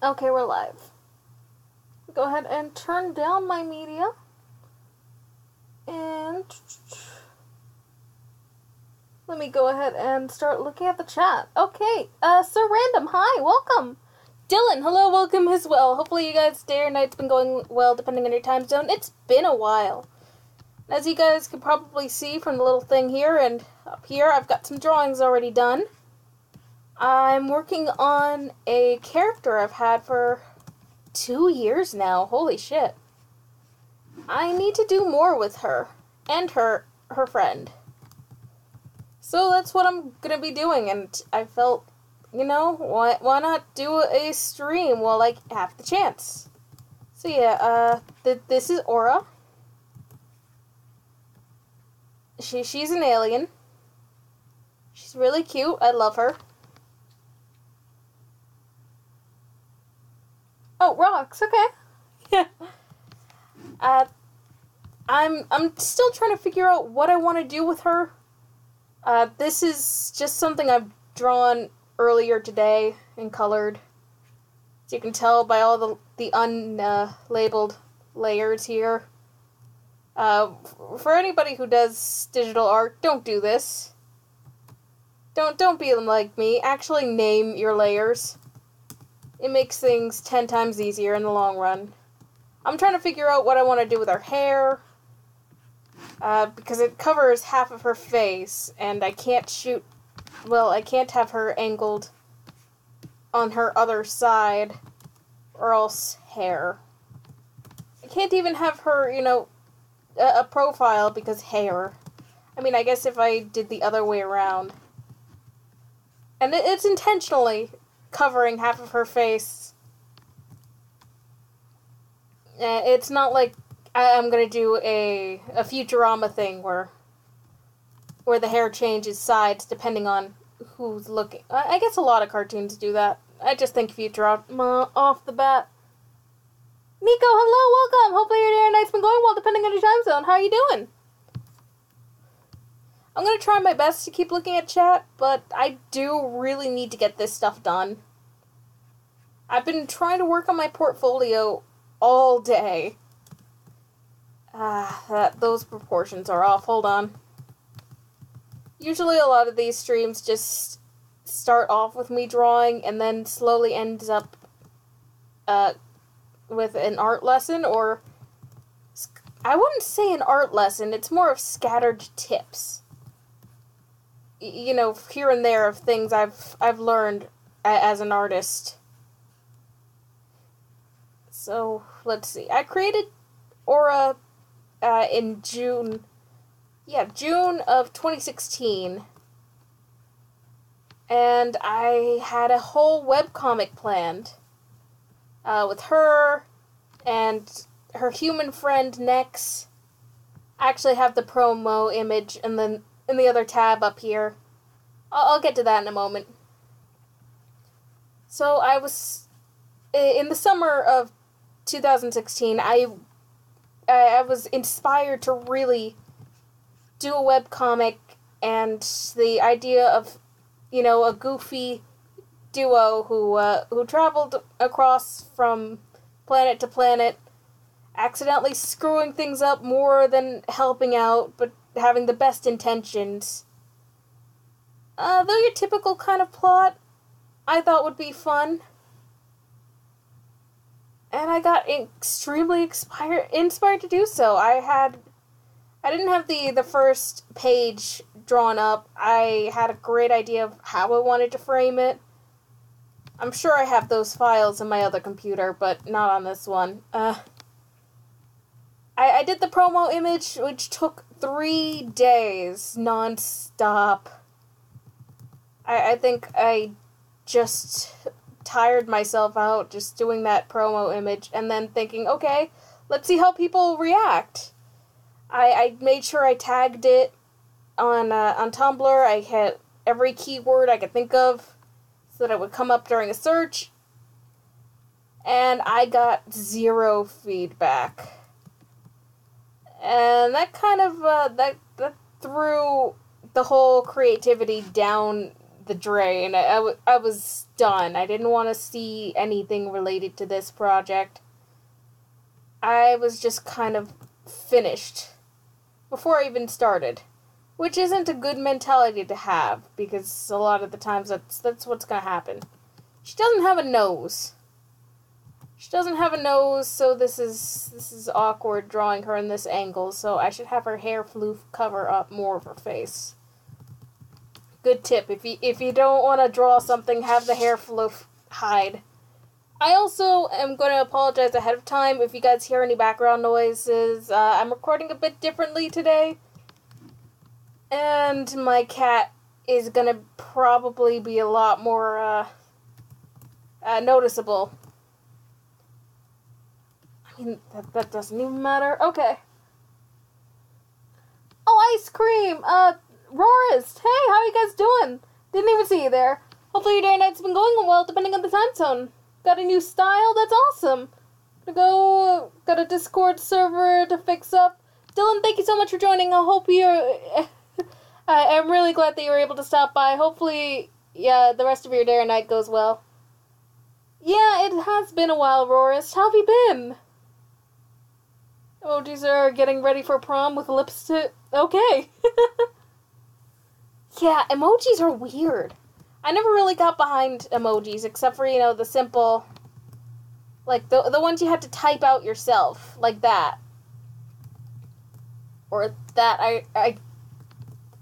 Okay, we're live. Go ahead and turn down my media. And let me go ahead and start looking at the chat. Okay, Sir Random, hi, welcome. Dylan, hello, welcome as well. Hopefully you guys' day or night's been going well, depending on your time zone. It's been a while. As you guys can probably see from the little thing here and up here, I've got some drawings already done. I'm working on a character I've had for 2 years now. Holy shit. I need to do more with her and her friend. So that's what I'm gonna be doing, and I felt, you know, why not do a stream while I have the chance? So yeah, this is Aura. She's an alien. She's really cute. I love her. Oh, rocks. Okay. Yeah. I'm still trying to figure out what I want to do with her. This is just something I've drawn earlier today and colored. As you can tell by all the unlabeled layers here. For anybody who does digital art, don't do this. Don't be like me. Actually name your layers. It makes things 10 times easier in the long run. I'm trying to figure out what I want to do with her hair. Because it covers half of her face, and I can't I can't have her angled on her other side, or else hair. I can't even have her, you know, a profile because hair. I mean, I guess if I did the other way around. And it's intentionally covering half of her face. It's not like I'm gonna do a Futurama thing where the hair changes sides depending on who's looking. I guess a lot of cartoons do that. I just think Futurama off the bat. Nico, hello, welcome. Hopefully your day or night's been going well depending on your time zone. How are you doing? I'm gonna try my best to keep looking at chat, but I do really need to get this stuff done. I've been trying to work on my portfolio all day. Those proportions are off. Hold on. Usually a lot of these streams just start off with me drawing and then slowly ends up with an art lesson, or I wouldn't say an art lesson, it's more of scattered tips. You know, here and there of things I've learned as an artist. So, let's see. I created Aura in June of 2016. And I had a whole webcomic planned with her and her human friend Nex. I actually have the promo image and then in the other tab up here. I'll get to that in a moment. So I was in the summer of 2016. I was inspired to really do a webcomic, and the idea of, you know, a goofy duo who traveled across from planet to planet, accidentally screwing things up more than helping out, but having the best intentions. Though your typical kind of plot, I thought would be fun. And I got extremely inspired to do so. I didn't have the first page drawn up. I had a great idea of how I wanted to frame it. I'm sure I have those files in my other computer, but not on this one. I did the promo image, which took 3 days, non-stop. I think I just tired myself out just doing that promo image, and then thinking, okay, let's see how people react. I made sure I tagged it on Tumblr. I had every keyword I could think of so that it would come up during a search, and I got 0 feedback. And that kind of, that threw the whole creativity down the drain. I was done. I didn't want to see anything related to this project. I was just kind of finished before I even started. Which isn't a good mentality to have, because a lot of the times that's what's gonna happen. She doesn't have a nose. She doesn't have a nose, so this is awkward drawing her in this angle, so I should have her hair floof cover up more of her face. Good tip, if you don't want to draw something, have the hair floof hide. I also am going to apologize ahead of time if you guys hear any background noises. I'm recording a bit differently today. And my cat is gonna probably be a lot more, noticeable. I mean, that doesn't even matter. Okay. Oh, ice cream! Rorist! Hey, how are you guys doing? Didn't even see you there. Hopefully your day and night's been going well, depending on the time zone. Got a new style? That's awesome. Got a Discord server to fix up. Dylan, thank you so much for joining. I hope you're... I'm really glad that you were able to stop by. Hopefully, yeah, the rest of your day or night goes well. Yeah, it has been a while, Rorist. How have you been? Emojis are getting ready for prom with lipstick. Okay. Yeah, emojis are weird. I never really got behind emojis, except for, you know, the simple... Like, the ones you had to type out yourself. Like that. Or that,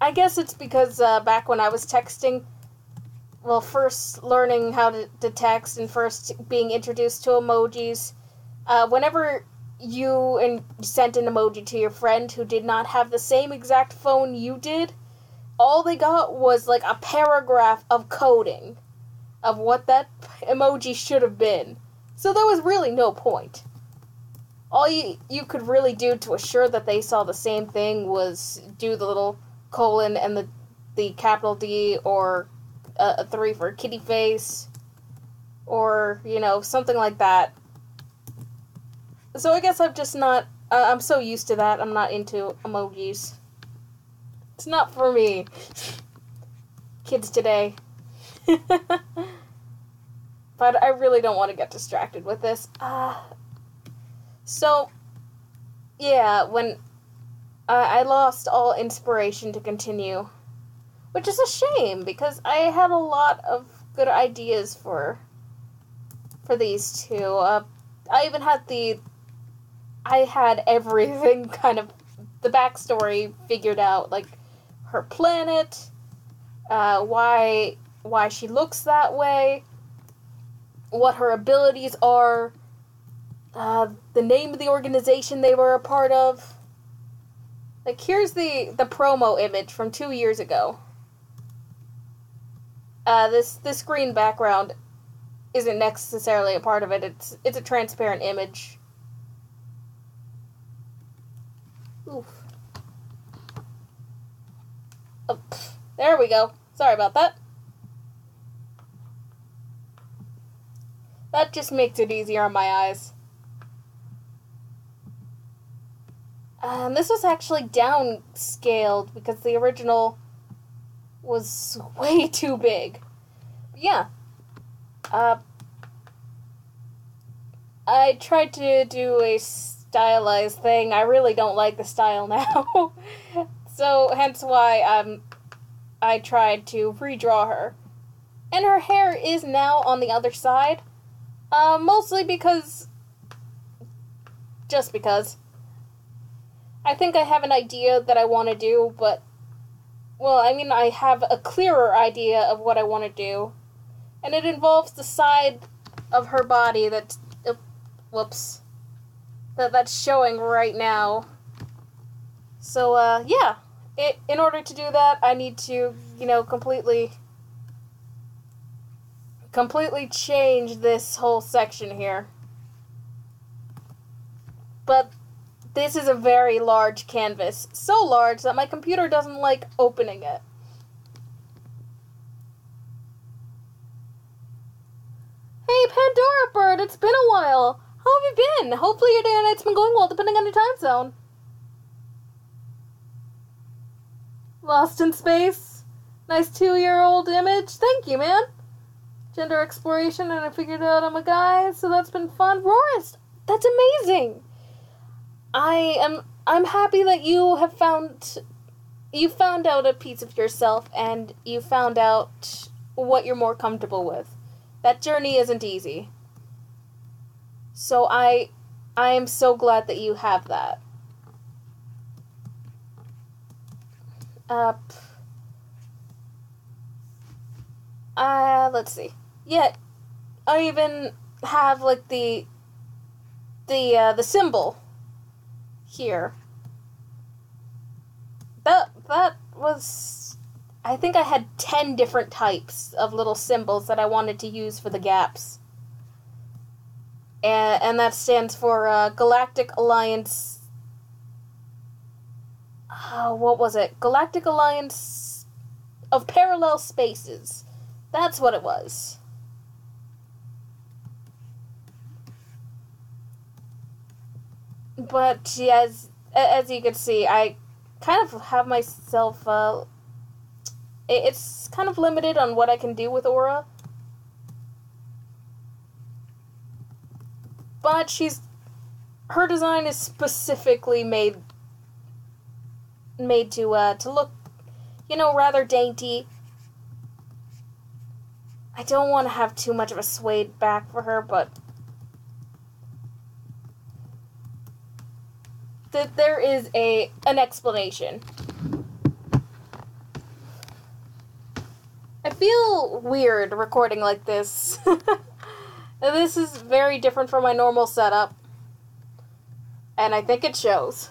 I guess it's because back when I was texting, well, first learning how to text and first being introduced to emojis, whenever you sent an emoji to your friend who did not have the same exact phone you did, all they got was like a paragraph of coding of what that emoji should have been. So there was really no point. All you could really do to assure that they saw the same thing was do the little colon and the capital D, or a 3 for kitty face, or, you know, something like that. So I guess I'm just not, I'm so used to that, I'm not into emojis. It's not for me. Kids today. But I really don't want to get distracted with this. So, yeah, when I lost all inspiration to continue, which is a shame, because I had a lot of good ideas for these two. I even had I had everything kind of, the backstory figured out, like her planet, why she looks that way, what her abilities are, the name of the organization they were a part of. Like, here's the promo image from 2 years ago. This green background isn't necessarily a part of it. It's a transparent image. Oof. Oh, there we go. Sorry about that. That just makes it easier on my eyes. This was actually downscaled because the original was way too big. Yeah. I tried to do a stylized thing. I really don't like the style now. So, hence why I tried to redraw her. And her hair is now on the other side. Mostly because... Just because. I think I have an idea that I want to do, but... Well, I mean, I have a clearer idea of what I want to do. And it involves the side of her body that's... whoops. That's showing right now. So, yeah. In order to do that, I need to, you know, completely change this whole section here. But this is a very large canvas. So large that my computer doesn't like opening it. Hey, Pandora Bird, it's been a while. How have you been? Hopefully your day and night's been going well, depending on your time zone. Lost in space? Nice 2-year-old image. Thank you, man. Gender exploration, and I figured out I'm a guy, so that's been fun. Roris, that's amazing. I'm happy that you found out a piece of yourself, and you found out what you're more comfortable with. That journey isn't easy. So I am so glad that you have that. Let's see. Yeah, I even have, like, the symbol here. That was... I think I had 10 different types of little symbols that I wanted to use for the gaps. And that stands for, Galactic Alliance... what was it? Galactic Alliance of Parallel Spaces. That's what it was. But, yeah, as you can see, I kind of have myself, it's kind of limited on what I can do with Aura. But her design is specifically made to look, rather dainty. I don't want to have too much of a suede back for her, but there is an explanation. I feel weird recording like this. This is very different from my normal setup, and I think it shows.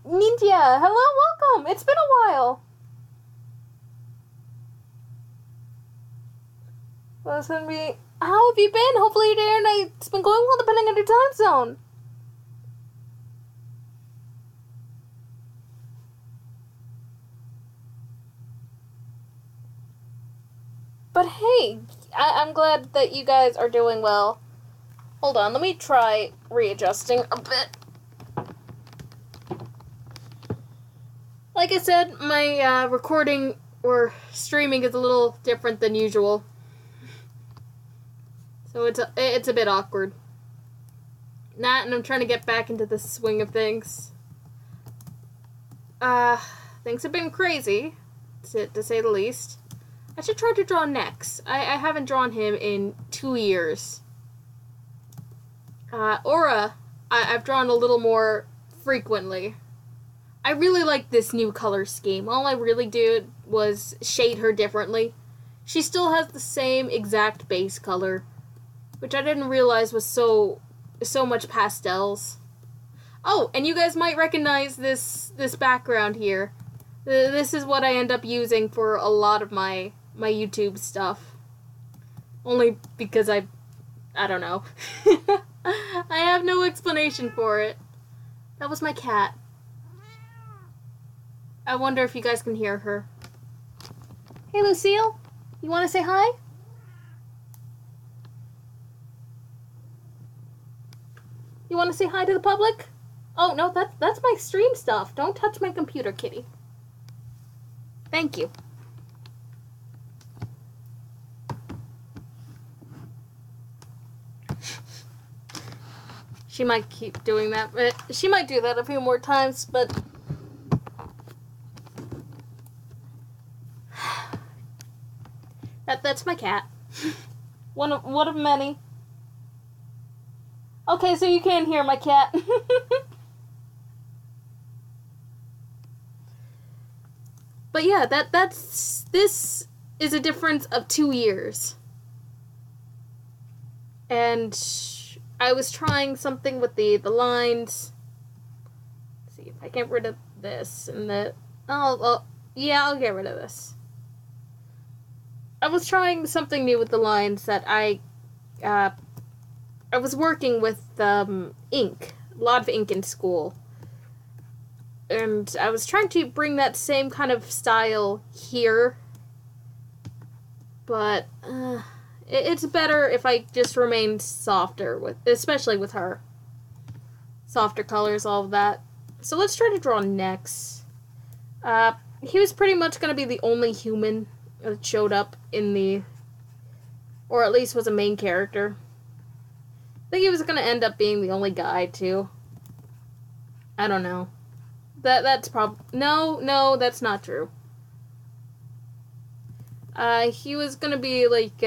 Nindya, hello, welcome. It's been a while. Listen to me. How have you been? Hopefully your day or night's been going well depending on your time zone. But hey, I'm glad that you guys are doing well. Hold on, let me try readjusting a bit. Like I said, my recording or streaming is a little different than usual. So it's a bit awkward. And I'm trying to get back into the swing of things. Things have been crazy, to say the least. I should try to draw Nex. I haven't drawn him in 2 years. Aura, I've drawn a little more frequently. I really like this new color scheme. All I really did was shade her differently. She still has the same exact base color, which I didn't realize was so much pastels. Oh, and you guys might recognize this background here. This is what I end up using for a lot of my YouTube stuff. Only because I don't know. I have no explanation for it. That was my cat. I wonder if you guys can hear her. Hey, Lucille, you want to say hi? You want to say hi to the public? Oh, no, that's my stream stuff. Don't touch my computer, kitty. Thank you. She might keep doing that, but she might do that a few more times, but that's my cat. One of many. Okay, so you can hear my cat. But yeah, this is a difference of 2 years. And I was trying something with the lines. Let's see if I get rid of this and yeah, I'll get rid of this. I was trying something new with the lines that I was working with ink, a lot of ink in school. And I was trying to bring that same kind of style here. But it's better if I just remain softer, especially with her. Softer colors, all of that. So let's try to draw Nex. He was pretty much gonna be the only human that showed up in the, or at least was a main character. I think he was gonna end up being the only guy too. I don't know. That's no, that's not true. He was gonna be like,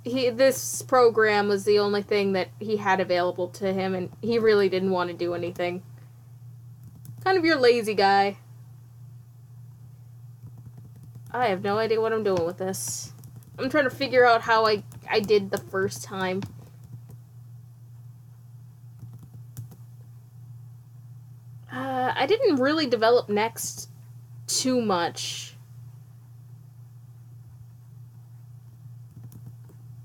this program was the only thing that he had available to him, and he really didn't want to do anything. Kind of your lazy guy. I have no idea what I'm doing with this. I'm trying to figure out how I did the first time. I didn't really develop Next too much.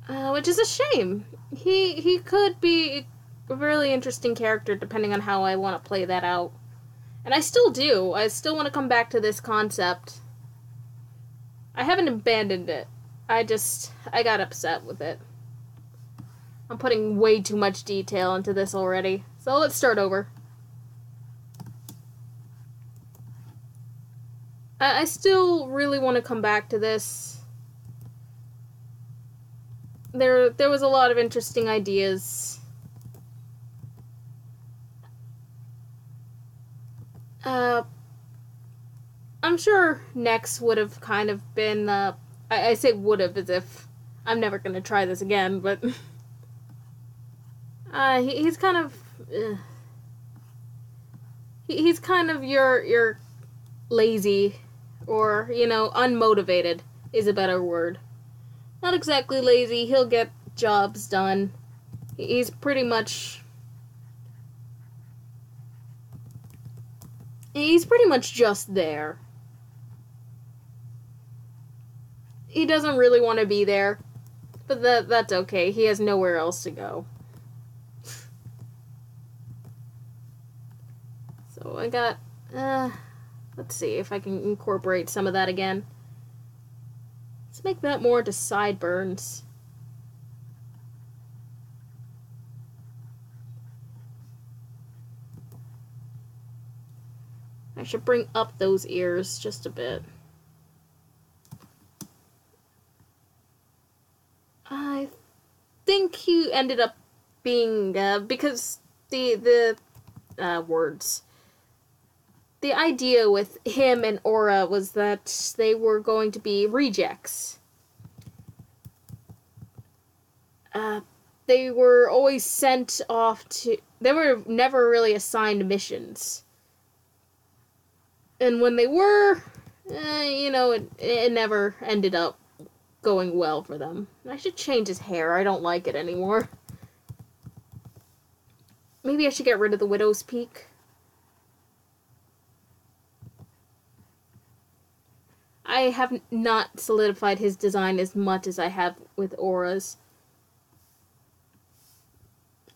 Which is a shame. He could be a really interesting character depending on how I want to play that out. And I still do. I still want to come back to this concept. I haven't abandoned it. I got upset with it. I'm putting way too much detail into this already. So let's start over. I still really want to come back to this. There was a lot of interesting ideas. I'm sure Nex would have kind of been, I say would have as if I'm never going to try this again, but he's kind of, he's kind of your lazy, or, unmotivated is a better word. Not exactly lazy, he'll get jobs done. He's pretty much just there. He doesn't really want to be there, but that's okay. He has nowhere else to go. So I got, let's see if I can incorporate some of that again. Let's make that more to sideburns. I should bring up those ears just a bit. I think he ended up being, because the words. The idea with him and Aura was that they were going to be rejects. They were always sent off to... They were never really assigned missions. And when they were, it never ended up going well for them. I should change his hair. I don't like it anymore. Maybe I should get rid of the Widow's Peak. I have not solidified his design as much as I have with Aura's.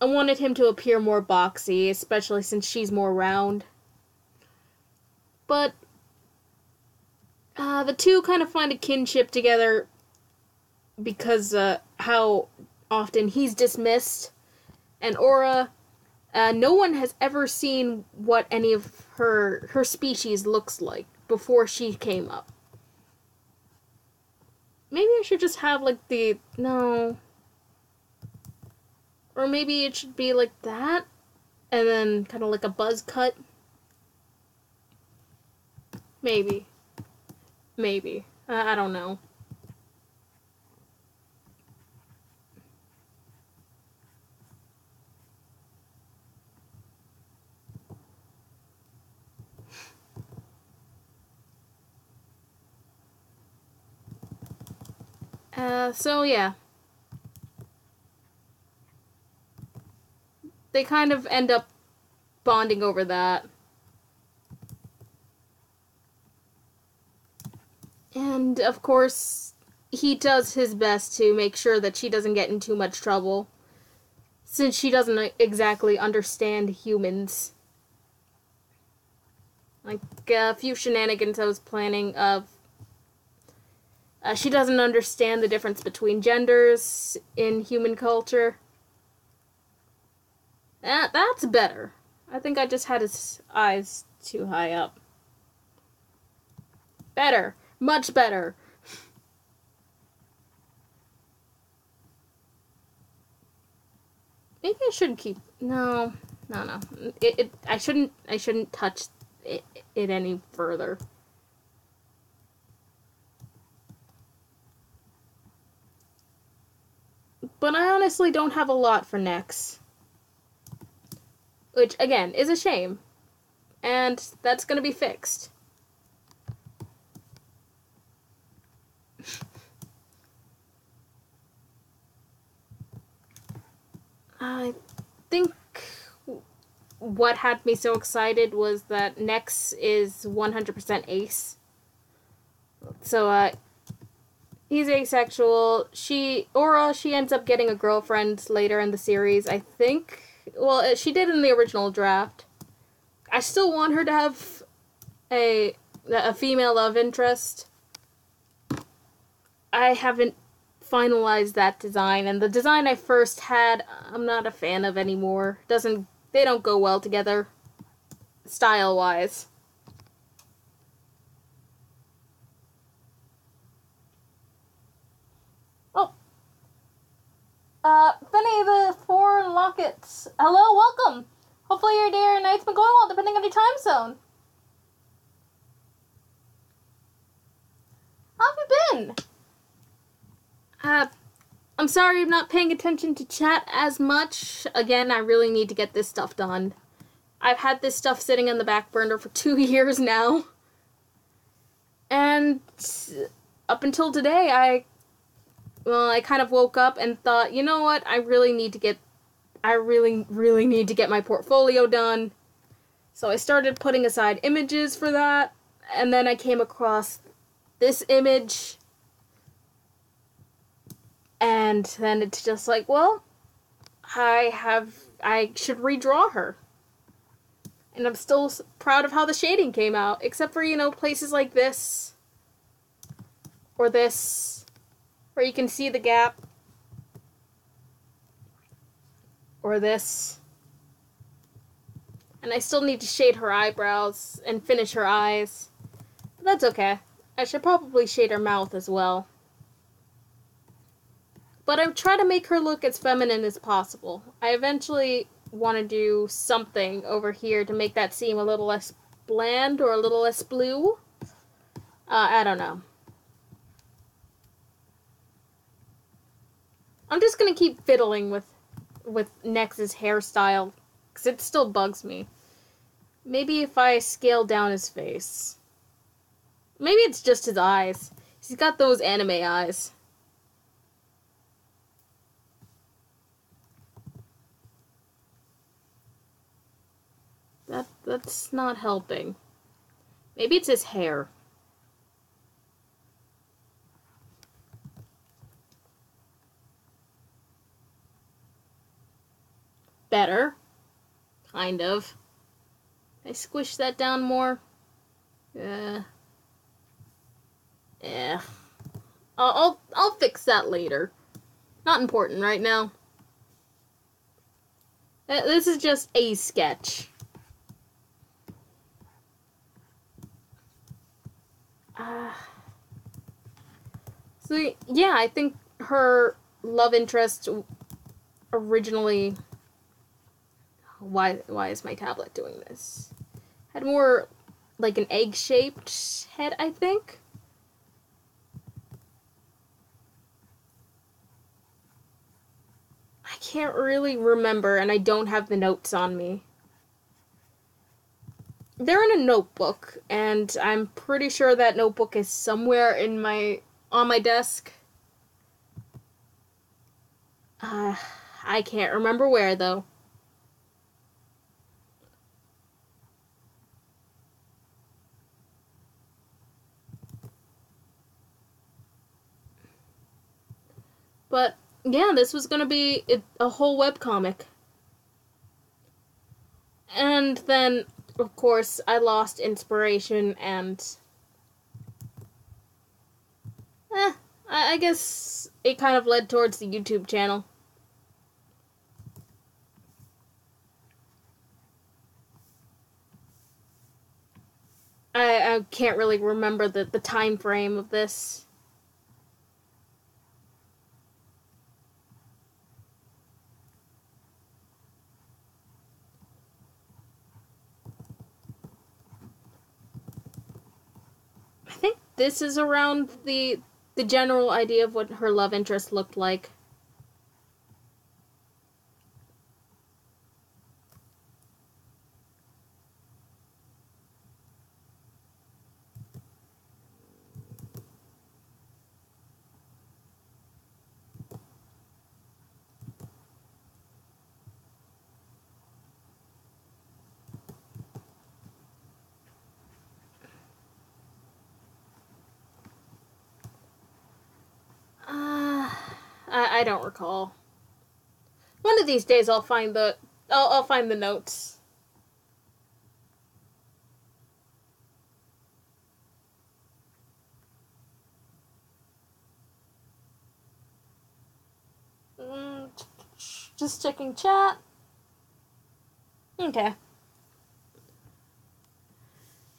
I wanted him to appear more boxy, especially since she's more round. But the two kind of find a kinship together because how often he's dismissed, and Aura, no one has ever seen what any of her species looks like before she came up. Maybe I should just have like no, or maybe it should be like that, and then kind of like a buzz cut. Maybe. I don't know. So yeah. They kind of end up bonding over that. And, of course, he does his best to make sure that she doesn't get in too much trouble, since she doesn't exactly understand humans. Like, a few shenanigans I was planning of... she doesn't understand the difference between genders in human culture. That's better. I think I just had his eyes too high up. Better. Much better. Maybe I should keep... No. I shouldn't touch it any further. But I honestly don't have a lot for next. Which, again, is a shame. And that's gonna be fixed. I think what had me so excited was that Nex is 100% ace. So, he's asexual. Aura, she ends up getting a girlfriend later in the series, I think. Well, she did in the original draft. I still want her to have a female love interest. I haven't finalized that design, and the design I first had, I'm not a fan of anymore. They don't go well together, style-wise. Oh. Finny the Four Lockets. Hello, welcome. Hopefully your day or night's been going well, depending on your time zone. How have you been? I'm sorry I'm not paying attention to chat as much. Again, I really need to get this stuff done. I've had this stuff sitting on the back burner for 2 years now. And up until today, I kind of woke up and thought, you know what, I really need to get my portfolio done. So I started putting aside images for that, and then I came across this image. And then it's just like, well, I should redraw her. And I'm still proud of how the shading came out, except for, places like this. Or this, where you can see the gap. Or this. And I still need to shade her eyebrows and finish her eyes. But that's okay. I should probably shade her mouth as well. But I try to make her look as feminine as possible. I eventually want to do something over here to make that seem a little less bland or a little less blue. I don't know. I'm just gonna keep fiddling with Nex's hairstyle, because it still bugs me. Maybe if I scale down his face. Maybe it's just his eyes. He's got those anime eyes. That's not helping. Maybe it's his hair. Better. Kind of. I squish that down more. Yeah. I'll fix that later. Not important right now. This is just a sketch. So, yeah, I think her love interest originally... Why is my tablet doing this? Had more like an egg-shaped head, I think. I can't really remember, and I don't have the notes on me. They're in a notebook, and I'm pretty sure that notebook is somewhere on my desk. I can't remember where, though. But, yeah, this was gonna be a whole webcomic. And then, of course, I lost inspiration and... I guess it kind of led towards the YouTube channel. I can't really remember the time frame of this. I think this is around the general idea of what her love interest looked like. I don't recall. One of these days I'll find the notes. Just checking chat. Okay.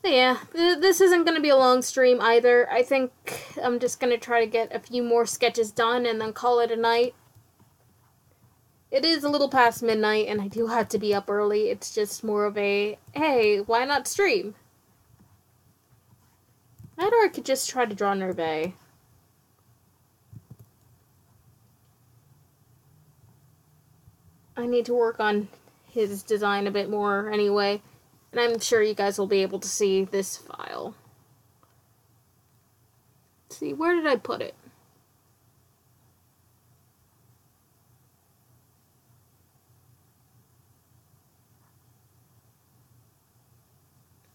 Yeah, this isn't going to be a long stream either. I think I'm just going to try to get a few more sketches done and then call it a night. It is a little past midnight and I do have to be up early. It's just more of a, hey, why not stream? Or I could just try to draw Nerve. I need to work on his design a bit more anyway. And I'm sure you guys will be able to see this file. Let's see, where did I put it?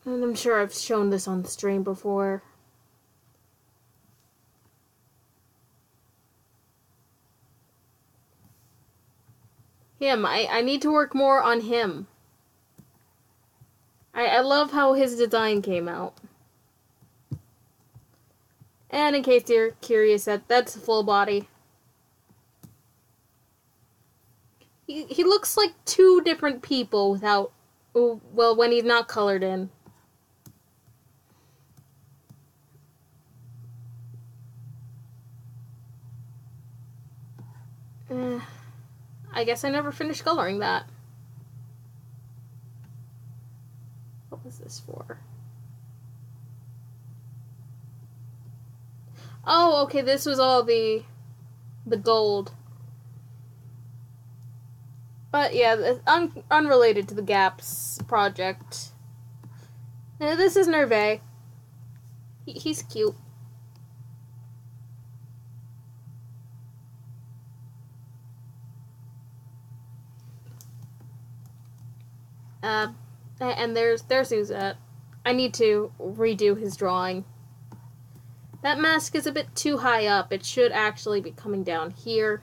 And I'm sure I've shown this on the stream before. Him, I need to work more on him. I love how his design came out. And in case you're curious, that's a full body. He looks like two different people without, well, when he's not colored in. I guess I never finished coloring that. What was this for? Oh, okay, this was all the gold. But yeah, unrelated to the Gaps project. Now, this is Nerve. He's cute. And there's Suzette. I need to redo his drawing. That mask is a bit too high up. It should actually be coming down here.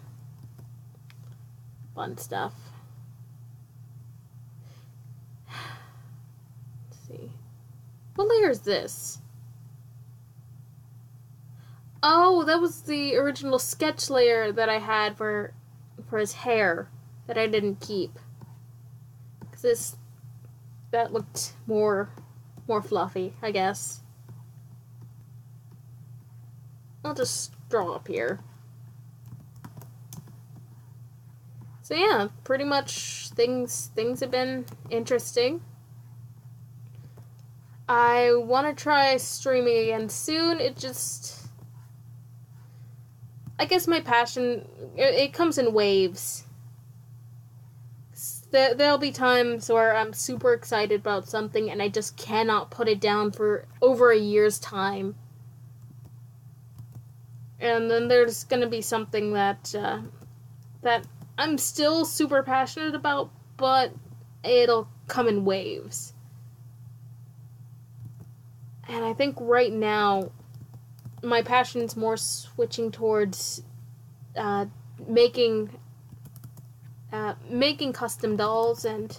Fun stuff. Let's see. What layer is this? Oh, that was the original sketch layer that I had for his hair that I didn't keep. Because that looked more fluffy, I guess. I'll just draw up here. So yeah, pretty much things have been interesting. I want to try streaming again soon. It just, I guess my passion, it comes in waves. There'll be times where I'm super excited about something and I just cannot put it down for over a year's time. And then there's gonna be something that I'm still super passionate about, but it'll come in waves. And I think right now, my passion's more switching towards making custom dolls and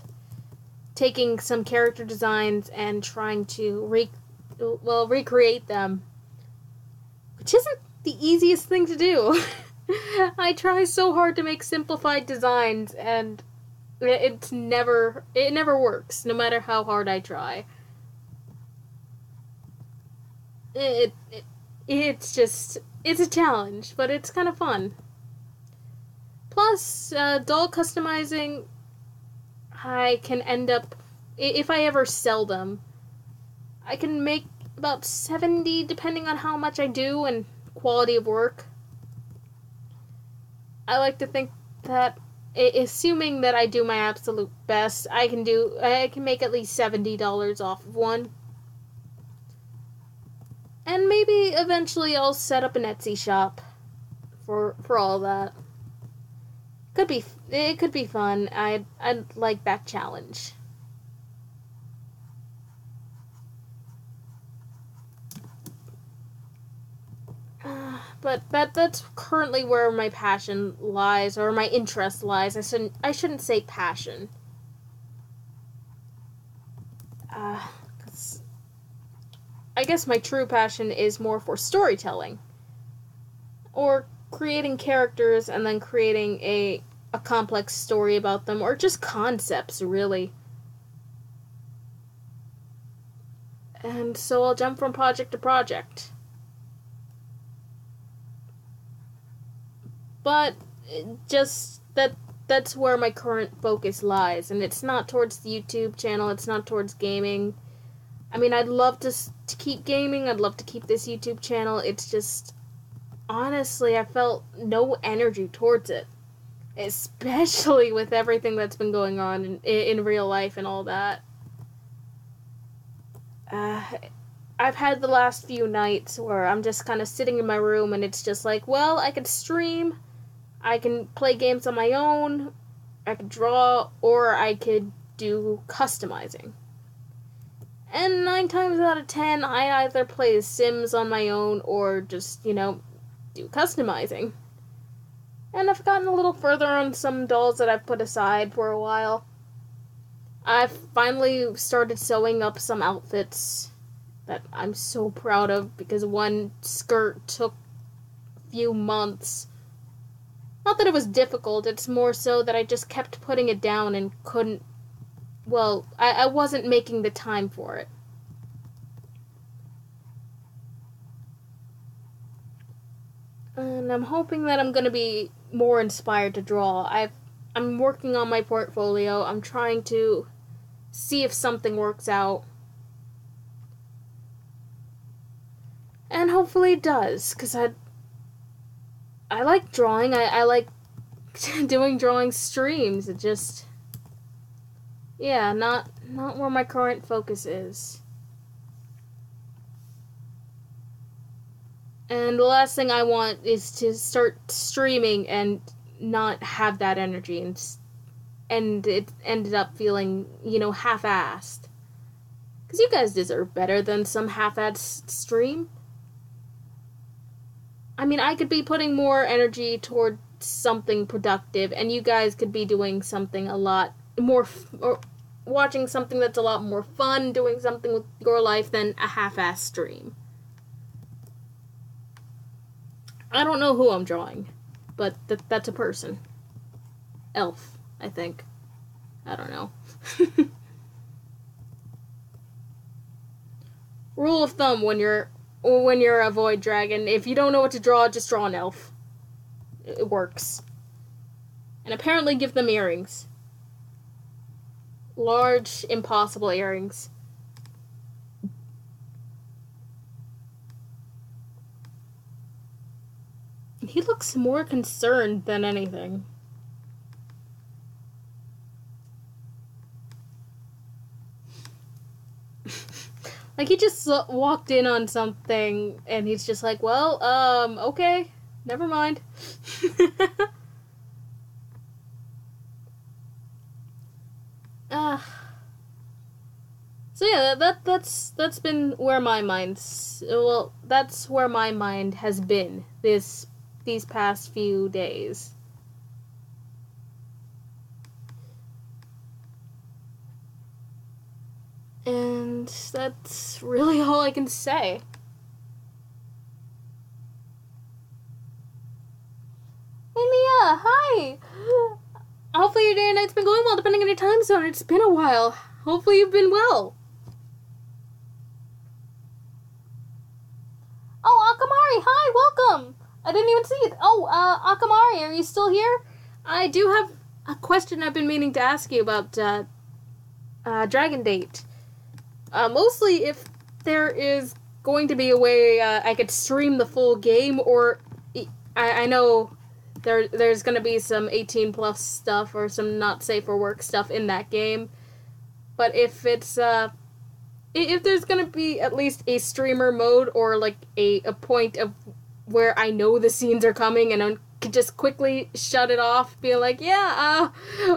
taking some character designs and trying to recreate them, which isn't the easiest thing to do. I try so hard to make simplified designs and it never works, no matter how hard I try. it's just, it's a challenge, but it's kind of fun. Plus, doll customizing, I can end up, if I ever sell them, I can make about 70 depending on how much I do and quality of work. I like to think that, assuming that I do my absolute best, I can make at least $70 off of one. And maybe eventually I'll set up an Etsy shop for all that. It could be fun. I'd like that challenge. But that's currently where my passion lies, or my interest lies. I shouldn't say passion. 'Cause I guess my true passion is more for storytelling, or creating characters and then creating a complex story about them, or just concepts, really. And so I'll jump from project to project. But just that's where my current focus lies, and it's not towards the YouTube channel, it's not towards gaming. I mean, I'd love to keep gaming, I'd love to keep this YouTube channel, it's just, honestly, I felt no energy towards it. Especially with everything that's been going on in real life and all that. I've had the last few nights where I'm just kind of sitting in my room and it's just like, well, I could stream, I can play games on my own, I could draw, or I could do customizing. And 9 times out of 10, I either play Sims on my own or just, do customizing. And I've gotten a little further on some dolls that I've put aside for a while. I've finally started sewing up some outfits that I'm so proud of, because one skirt took a few months. Not that it was difficult, it's more so that I just kept putting it down and couldn't, well, I wasn't making the time for it. And I'm hoping that I'm going to be more inspired to draw. I'm working on my portfolio. I'm trying to see if something works out. And hopefully it does, because I like drawing. I like doing drawing streams. It just, yeah, not where my current focus is. And the last thing I want is to start streaming and not have that energy, and it ended up feeling, half-assed. Because you guys deserve better than some half-assed stream. I mean, I could be putting more energy toward something productive, and you guys could be doing something a lot more, or watching something that's a lot more fun, doing something with your life than a half-assed stream. I don't know who I'm drawing, but that's a person. Elf, I think. I don't know. Rule of thumb when you're a void dragon, if you don't know what to draw, just draw an elf. It works. And apparently give them earrings. Large, impossible earrings. He looks more concerned than anything. Like, he just walked in on something, and he's just like, well, okay, never mind. So yeah, that's been where my mind's, well, that's where my mind has been these past few days. And that's really all I can say. Hey Mia, hi! Hopefully your day and night's been going well, depending on your time zone. It's been a while. Hopefully you've been well. hi, welcome! I didn't even see it. Oh, Akamari, are you still here? I do have a question I've been meaning to ask you about, Dragon Date. Mostly if there is going to be a way, I could stream the full game, or I know there's gonna be some 18 plus stuff or some not safe for work stuff in that game. But if it's, if there's gonna be at least a streamer mode or like a point of where I know the scenes are coming and I could just quickly shut it off, being like, yeah,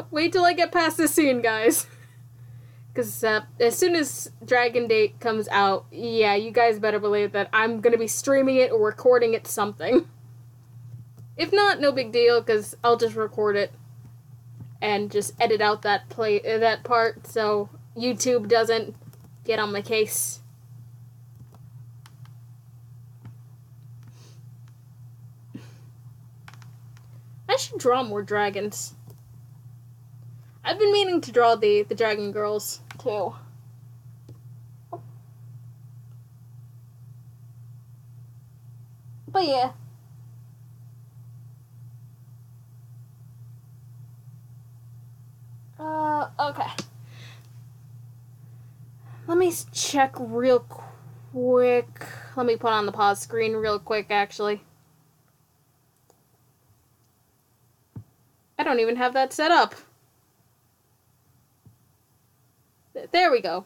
wait till I get past this scene, guys. Because as soon as Dragon Date comes out, yeah, you guys better believe that I'm gonna be streaming it or recording it something. If not, no big deal, because I'll just record it and just edit out that part so YouTube doesn't get on my case. I should draw more dragons. I've been meaning to draw the dragon girls, too. But yeah. Okay. Let me check real quick. Let me put on the pause screen real quick, actually. I don't even have that set up. There we go.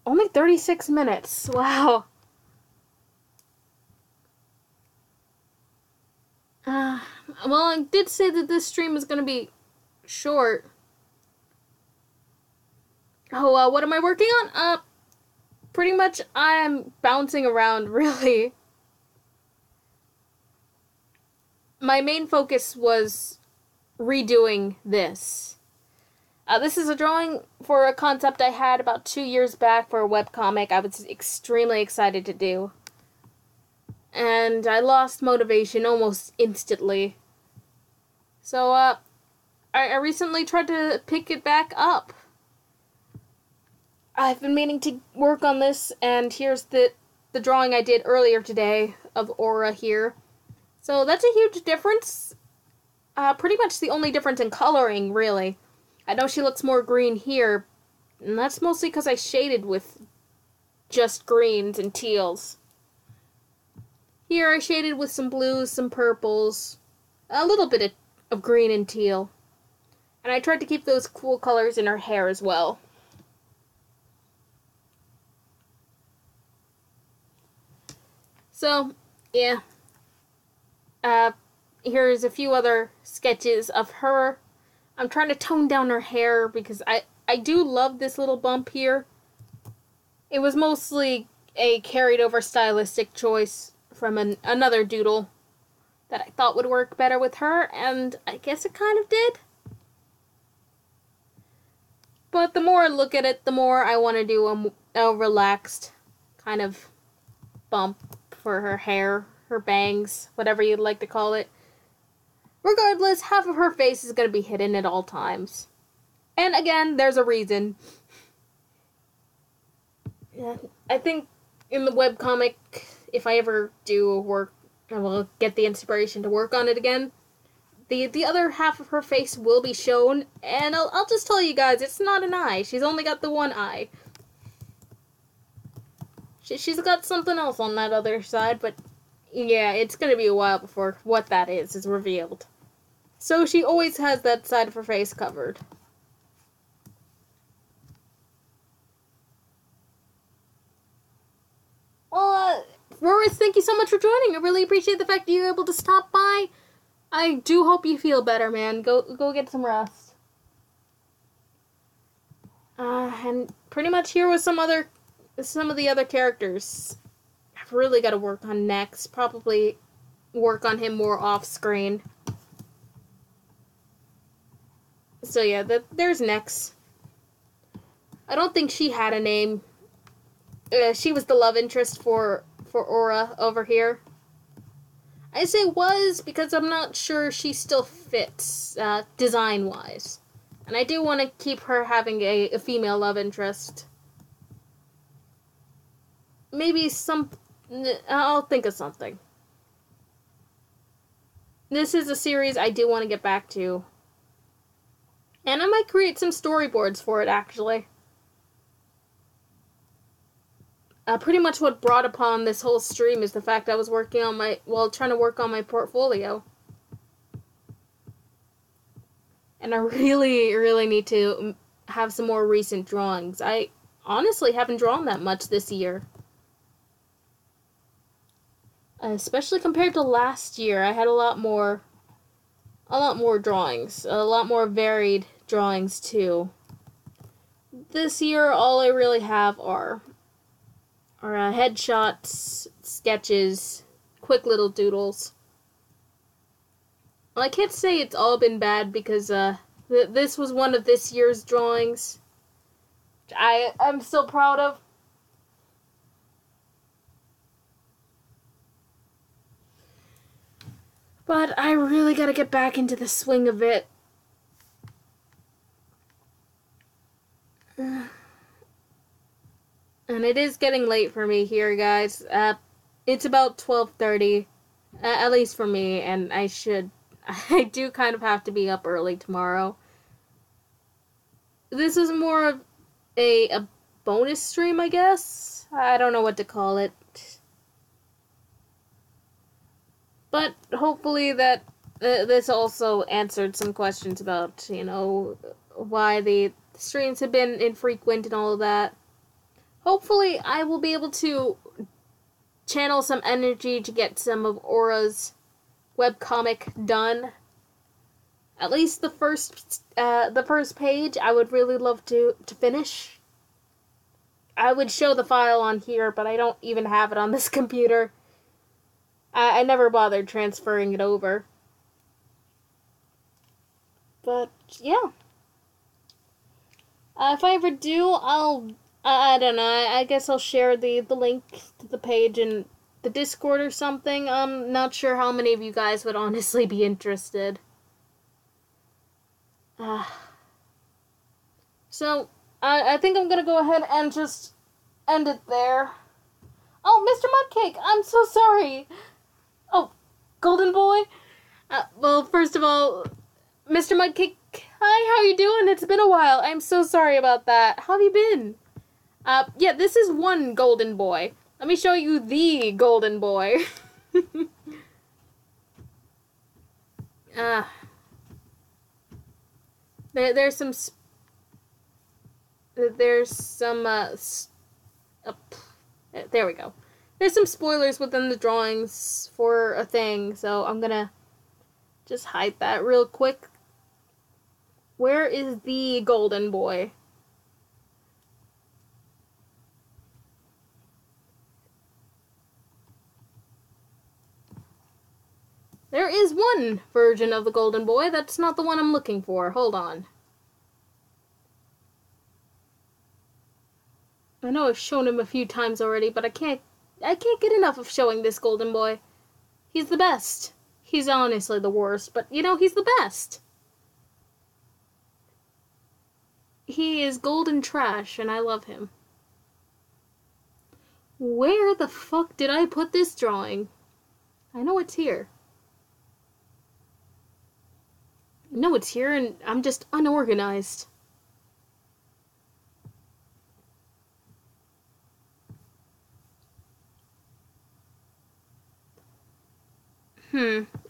Only 36 minutes. Wow. Well, I did say that this stream is going to be short. Oh, what am I working on? Pretty much I'm bouncing around, really. My main focus was redoing this. This is a drawing for a concept I had about 2 years back for a webcomic I was extremely excited to do. And I lost motivation almost instantly. So, I recently tried to pick it back up. I've been meaning to work on this, and here's the drawing I did earlier today of Aura here. So that's a huge difference. Pretty much the only difference in coloring, really. I know she looks more green here, and that's mostly because I shaded with just greens and teals. Here I shaded with some blues, some purples, a little bit of green and teal. And I tried to keep those cool colors in her hair as well. So, yeah. Here's a few other sketches of her. I'm trying to tone down her hair because I do love this little bump here. It was mostly a carried over stylistic choice from another doodle that I thought would work better with her, and I guess it kind of did. But the more I look at it, the more I want to do a relaxed kind of bump for her hair, her bangs, whatever you'd like to call it. Regardless, half of her face is going to be hidden at all times. And again, there's a reason. Yeah, I think in the webcomic, if I ever do work, I will get the inspiration to work on it again. The other half of her face will be shown, and I'll just tell you guys, it's not an eye. She's only got the one eye. She's got something else on that other side, but yeah, it's gonna be a while before what that is revealed. So she always has that side of her face covered. Well, Roris, thank you so much for joining. I really appreciate the fact that you were able to stop by. I do hope you feel better, man. Go get some rest. And pretty much here was some of the other characters I've really got to work on next. Probably work on him more off screen. So yeah, there's Nex. I don't think she had a name. She was the love interest for Aura over here. I say was because I'm not sure she still fits design-wise. And I do want to keep her having a female love interest. maybe I'll think of something. This is a series I do want to get back to. And I might create some storyboards for it, actually. Pretty much what brought upon this whole stream is the fact I was trying to work on my portfolio. And I really, really need to have some more recent drawings. I honestly haven't drawn that much this year. Especially compared to last year, I had a lot more drawings. A lot more varied drawings, too. This year, all I really have are headshots, sketches, quick little doodles. Well, I can't say it's all been bad because this was one of this year's drawings, which I'm still proud of. But I really gotta get back into the swing of it. And it is getting late for me here, guys. It's about 12:30, at least for me, and I do kind of have to be up early tomorrow. This is more of a bonus stream, I guess? I don't know what to call it. But hopefully that this also answered some questions about, why the streams have been infrequent and all of that. Hopefully I will be able to channel some energy to get some of Aura's webcomic done. At least the first page I would really love to finish. I would show the file on here, but I don't even have it on this computer. I never bothered transferring it over. But, yeah. If I ever do, I don't know, I guess I'll share the link to the page in the Discord or something. I'm not sure how many of you guys would honestly be interested. So, I think I'm gonna go ahead and just end it there. Oh, Mr. Mudcake, I'm so sorry. Oh, Golden Boy? Well, first of all, Mr. Mudcake, hi, how you doing? It's been a while. I'm so sorry about that. How have you been? Yeah, this is one Golden Boy. Let me show you the Golden Boy. There's some there we go. There's some spoilers within the drawings for a thing, so I'm gonna just hide that real quick. Where is the Golden Boy? There is one version of the Golden Boy. That's not the one I'm looking for. Hold on. I know I've shown him a few times already, but I can't get enough of showing this Golden Boy. He's the best. He's honestly the worst, but he's the best. He is golden trash, and I love him. Where the fuck did I put this drawing? I know it's here. I know it's here, and I'm just unorganized.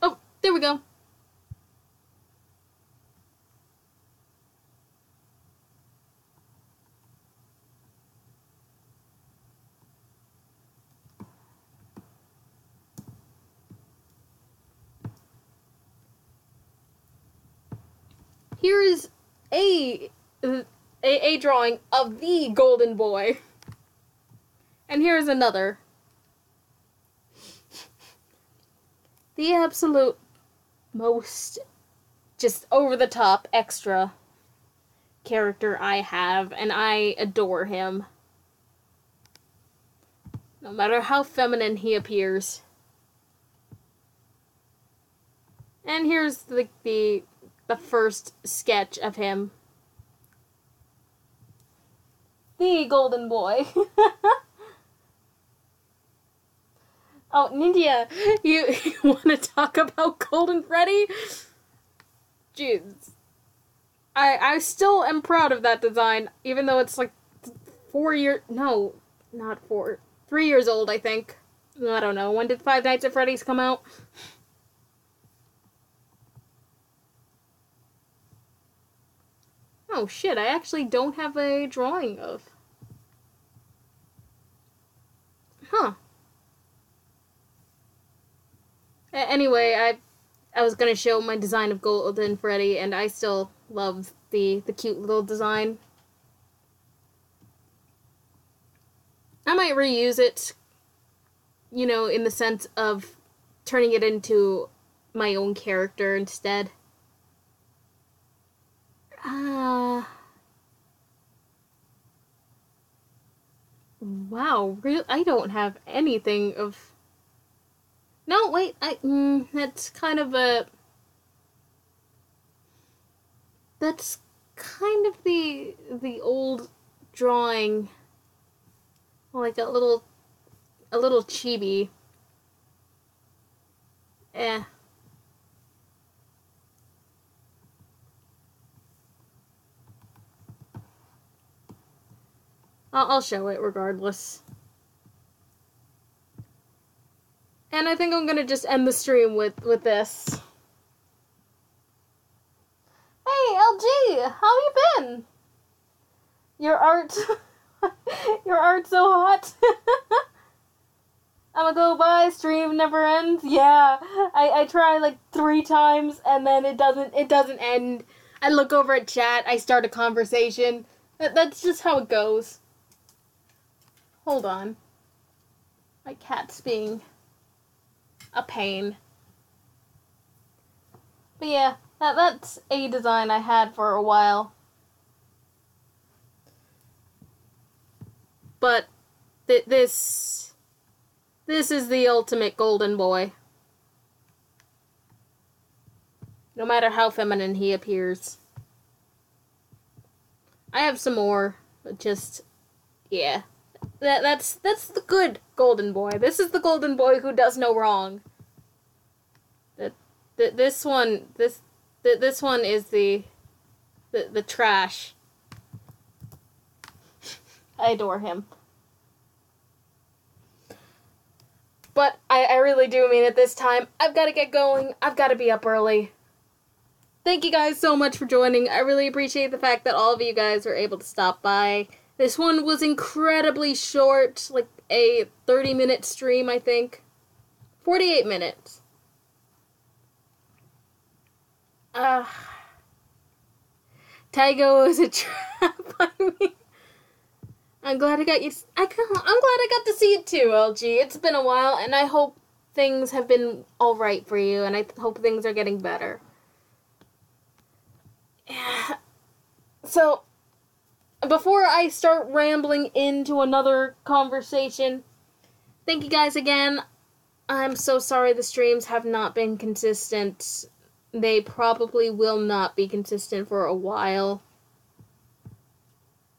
Oh, there we go. Here is a drawing of the Golden Boy. And here's another. The absolute most just over-the-top extra character I have, and I adore him. No matter how feminine he appears. And here's the first sketch of him. The Golden Boy. Oh, Ninja, you want to talk about Golden Freddy? Jeez. I still am proud of that design, even though it's like 4 years... No, not 4. 3 years old, I think. I don't know. When did Five Nights at Freddy's come out? Oh shit, I actually don't have a drawing of. Huh. Anyway, I was gonna show my design of Golden Freddy, and I still love the cute little design. I might reuse it, you know, in the sense of turning it into my own character instead. Wow, I don't have anything of... No, wait, that's kind of a... That's kind of the old drawing. Like a little chibi. Eh. I'll show it regardless. And I think I'm gonna just end the stream with this. Hey, LG! How you been? Your art... Your art's so hot. I'ma go by, stream never ends. Yeah, I try like 3 times and then it doesn't end. I look over at chat, I start a conversation. That's just how it goes. Hold on. My cat's being a pain. But yeah, that's a design I had for a while. But this is the ultimate golden boy. No matter how feminine he appears. I have some more, but just, yeah. That's the good golden boy. This is the golden boy who does no wrong. This one is the trash. I adore him. But I really do mean it this time. I've got to get going. I've got to be up early. Thank you guys so much for joining. I really appreciate the fact that all of you guys were able to stop by. This one was incredibly short, like a 30-minute stream, I think. 48 minutes. Taigo is a trap on me. I'm glad I got you. I'm glad I got to see it too, LG. It's been a while, and I hope things have been alright for you, and I hope things are getting better. Yeah. So, before I start rambling into another conversation, thank you guys again. I'm so sorry the streams have not been consistent. They probably will not be consistent for a while.